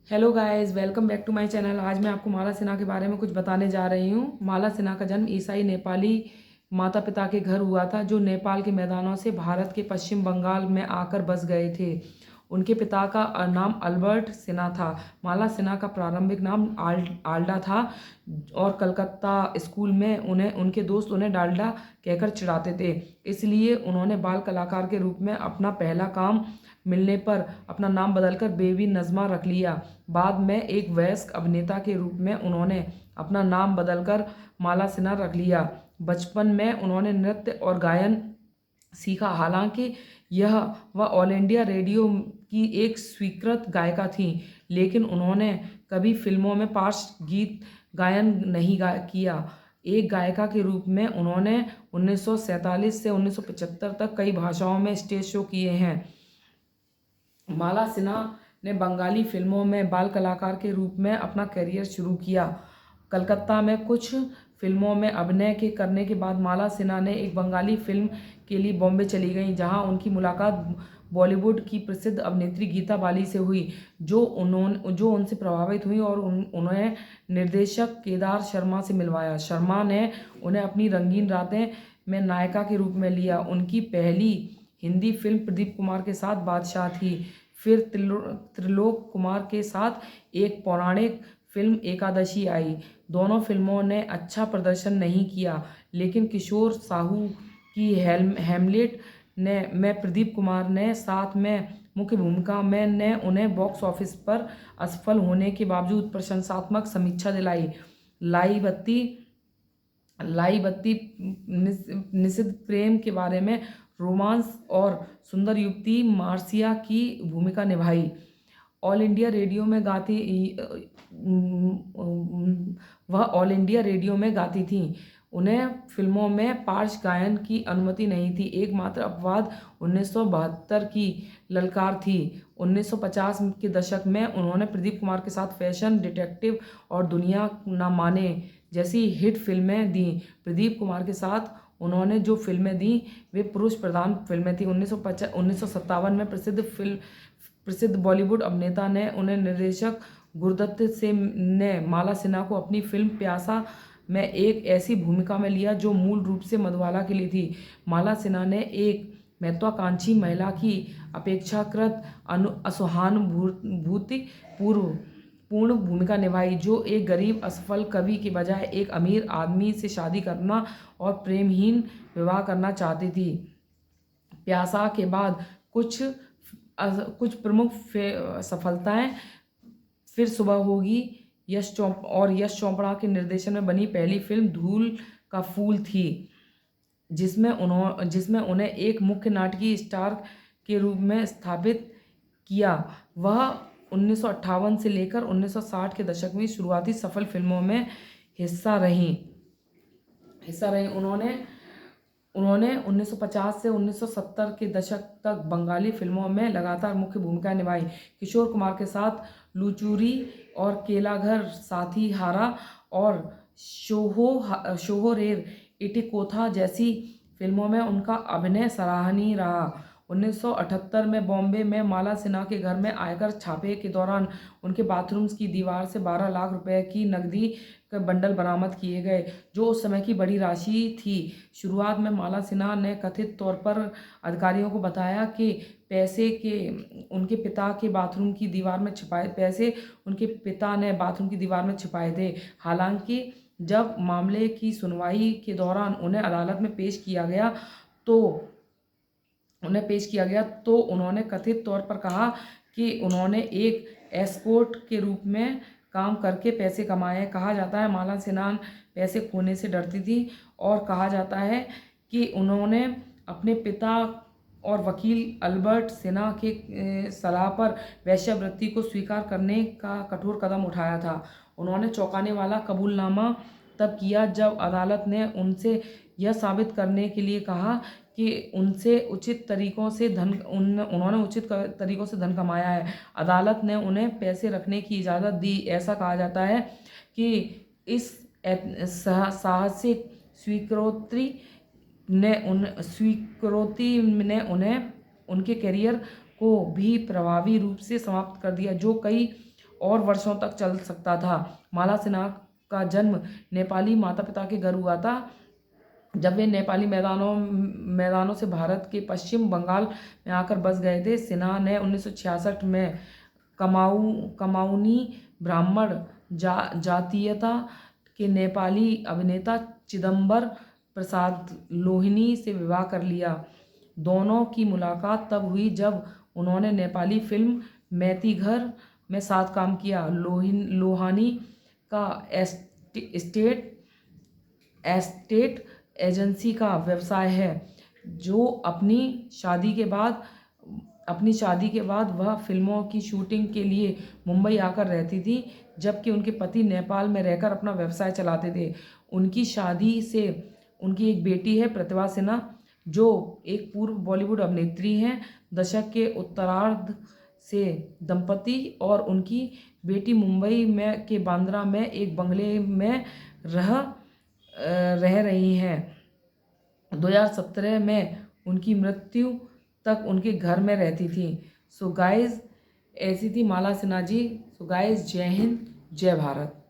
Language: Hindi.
Hello guys, welcome back to my channel. आज मैं आपको माला सिन्हा के बारे में कुछ बताने जा रही हूँ। माला सिन्हा का जन्म ईसाई नेपाली माता पिता के घर हुआ था, जो नेपाल के मैदानों से भारत के पश्चिम बंगाल में आकर बस गए थे। उनके पिता का नाम अल्बर्ट सिन्हा था। माला सिन्हा का प्रारंभिक नाम आल्डा था और कलकत्ता स्कूल में उनके दोस्त उन्हें डाल्डा कहकर चिढ़ाते थे। इसलिए उन्होंने बाल कलाकार के रूप में अपना पहला काम मिलने पर अपना नाम बदलकर बेबी नज़मा रख लिया। बाद में एक वयस्क अभिनेता के रूप में उन्होंने अपना नाम बदलकर माला सिन्हा रख लिया। बचपन में उन्होंने नृत्य और गायन सीखा। हालांकि वह ऑल इंडिया रेडियो की एक स्वीकृत गायिका थीं, लेकिन उन्होंने कभी फिल्मों में पार्श्व गीत गायन नहीं किया। एक गायिका के रूप में उन्होंने 1947 से 1975 तक कई भाषाओं में स्टेज शो किए हैं। माला सिन्हा ने बंगाली फिल्मों में बाल कलाकार के रूप में अपना करियर शुरू किया। कलकत्ता में कुछ फिल्मों में अभिनय करने के बाद माला सिन्हा ने एक बंगाली फिल्म के लिए बॉम्बे चली गईं, जहां उनकी मुलाकात बॉलीवुड की प्रसिद्ध अभिनेत्री गीता बाली से हुई, जो उनसे प्रभावित हुई और उन्हें निर्देशक केदार शर्मा से मिलवाया। शर्मा ने उन्हें अपनी रंगीन रातें में नायिका के रूप में लिया। उनकी पहली हिंदी फिल्म प्रदीप कुमार के साथ बादशाह थी। फिर त्रिलोक कुमार के साथ एक पौराणिक फिल्म एकादशी आई। दोनों फिल्मों ने अच्छा प्रदर्शन नहीं किया, लेकिन किशोर साहू की हेमलेट में प्रदीप कुमार ने साथ में मुख्य भूमिका में ने उन्हें बॉक्स ऑफिस पर असफल होने के बावजूद प्रशंसात्मक समीक्षा दिलाई। लाई बत्ती लाई बत्ती निषिद्ध प्रेम के बारे में रोमांस और सुंदर युवती मार्सिया की भूमिका निभाई। ऑल इंडिया रेडियो में गाती वह ऑल इंडिया रेडियो में गाती थीं। उन्हें फिल्मों में पार्श्व गायन की अनुमति नहीं थी। एकमात्र अपवाद 1972 की ललकार थी। 1950 के दशक में उन्होंने प्रदीप कुमार के साथ फैशन डिटेक्टिव और दुनिया न माने जैसी हिट फिल्में दी। प्रदीप कुमार के साथ उन्होंने जो फिल्में दी वे पुरुष प्रधान फिल्में थीं। 1957 में प्रसिद्ध बॉलीवुड अभिनेता ने उन्हें निर्देशक गुरदत्त से ने माला सिन्हा को अपनी फिल्म प्यासा में एक ऐसी भूमिका में लिया जो मूल रूप से मधुबाला के लिए थी। माला सिन्हा ने एक महत्वाकांक्षी महिला की अपेक्षाकृत असहानुभूति पूर्ण भूमिका निभाई, जो एक गरीब असफल कवि के बजाय एक अमीर आदमी से शादी करना और प्रेमहीन विवाह करना चाहती थी। प्यासा के बाद कुछ प्रमुख सफलताएं फिर सुबह होगी यश चोपड़ा के निर्देशन में बनी पहली फिल्म धूल का फूल थी, जिसमें उन्हें एक मुख्य नाटकीय स्टार के रूप में स्थापित किया। वह 1958 से लेकर 1960 के दशक में शुरुआती सफल फिल्मों में हिस्सा रहीं। उन्होंने 1950 से 1970 के दशक तक बंगाली फिल्मों में लगातार मुख्य भूमिकाएं निभाई। किशोर कुमार के साथ लुचुरी और केलाघर, साथी हारा और शोहोरेर इटिकोथा जैसी फिल्मों में उनका अभिनय सराहनीय रहा। 1978 में बॉम्बे में माला सिन्हा के घर में आयकर छापे के दौरान उनके बाथरूम की दीवार से 12 लाख रुपए की नकदी के बंडल बरामद किए गए, जो उस समय की बड़ी राशि थी। शुरुआत में माला सिन्हा ने कथित तौर पर अधिकारियों को बताया कि उनके पिता ने बाथरूम की दीवार में छिपाए थे। हालांकि जब मामले की सुनवाई के दौरान उन्हें अदालत में पेश किया गया तो उन्होंने कथित तौर पर कहा कि उन्होंने एक एस्कॉर्ट के रूप में काम करके पैसे कमाए। कहा जाता है माला सिन्हा पैसे खोने से डरती थी और कहा जाता है कि उन्होंने अपने पिता और वकील अल्बर्ट सिन्हा के सलाह पर वेश्यावृत्ति को स्वीकार करने का कठोर कदम उठाया था। उन्होंने चौंकाने वाला कबूलनामा तब किया जब अदालत ने उनसे यह साबित करने के लिए कहा कि उन्होंने उचित तरीकों से धन कमाया है। अदालत ने उन्हें पैसे रखने की इजाज़त दी। ऐसा कहा जाता है कि इस साहसिक स्वीकृति ने उन्हें उनके करियर को भी प्रभावी रूप से समाप्त कर दिया, जो कई और वर्षों तक चल सकता था। माला सिन्हा का जन्म नेपाली माता पिता के घर हुआ था। जब वे नेपाली मैदानों से भारत के पश्चिम बंगाल में आकर बस गए थे। सिन्हा ने 1966 में कमाऊनी ब्राह्मण जातीयता के नेपाली अभिनेता चिदम्बर प्रसाद लोहिनी से विवाह कर लिया। दोनों की मुलाकात तब हुई जब उन्होंने नेपाली फिल्म मैतीघर में साथ काम किया। लोहानी का एस्टेट एजेंसी का व्यवसाय है, जो अपनी शादी के बाद वह फिल्मों की शूटिंग के लिए मुंबई आकर रहती थी, जबकि उनके पति नेपाल में रहकर अपना व्यवसाय चलाते थे। उनकी शादी से उनकी एक बेटी है, प्रतिभा सिन्हा, जो एक पूर्व बॉलीवुड अभिनेत्री हैं। दशक के उत्तरार्ध से दंपति और उनकी बेटी मुंबई के बांद्रा में एक बंगले में रह रही हैं। 2017 में उनकी मृत्यु तक उनके घर में रहती थी। सो गाइज, ऐसी थी माला सिन्हा जी। सो गाइज, जय हिंद, जय भारत।